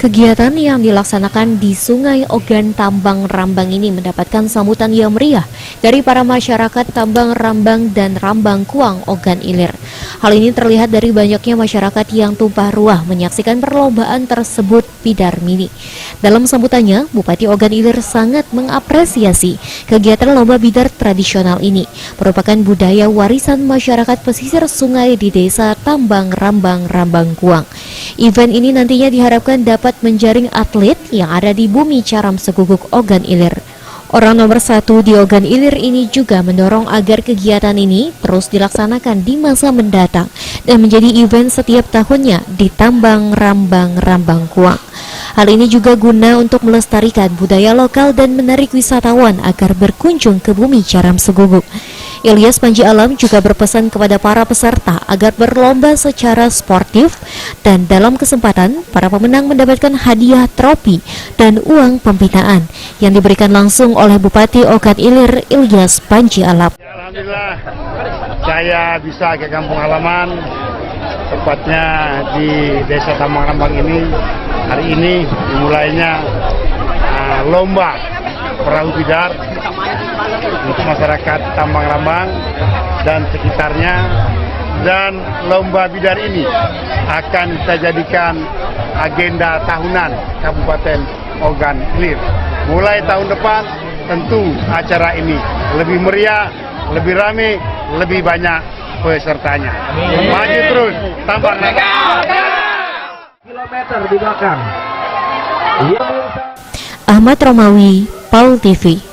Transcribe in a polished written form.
Kegiatan yang dilaksanakan di Sungai Ogan Tambang Rambang ini mendapatkan sambutan yang meriah dari para masyarakat Tambang Rambang dan Rambang Kuang Ogan Ilir. Hal ini terlihat dari banyaknya masyarakat yang tumpah ruah menyaksikan perlombaan tersebut Bidar Mini. Dalam sambutannya, Bupati Ogan Ilir sangat mengapresiasi kegiatan lomba bidar tradisional ini, merupakan budaya warisan masyarakat pesisir sungai di Desa Tambang Rambang, Rambang Kuang. Event ini nantinya diharapkan dapat menjaring atlet yang ada di bumi Caram Seguguk Ogan Ilir. Orang nomor 1 di Ogan Ilir ini juga mendorong agar kegiatan ini terus dilaksanakan di masa mendatang dan menjadi event setiap tahunnya di Tambang Rambang, Rambang Kuang. Hal ini juga guna untuk melestarikan budaya lokal dan menarik wisatawan agar berkunjung ke bumi Caram Seguguk. Ilyas Panji Alam juga berpesan kepada para peserta agar berlomba secara sportif dan dalam kesempatan para pemenang mendapatkan hadiah trofi dan uang pembinaan yang diberikan langsung oleh Bupati Ogan Ilir Ilyas Panji Alam. Alhamdulillah saya bisa ke kampung halaman, tepatnya di Desa Tambang Rambang ini. Hari ini dimulainya lomba perahu bidar untuk masyarakat Tambang Rambang dan sekitarnya, dan lomba bidar ini akan kita jadikan agenda tahunan Kabupaten Ogan Ilir. Mulai tahun depan tentu acara ini lebih meriah, lebih ramai, lebih banyak pesertanya. Maju terus Tambang Rambang. Kilometer di belakang. Ahmad Romawi, Paul TV.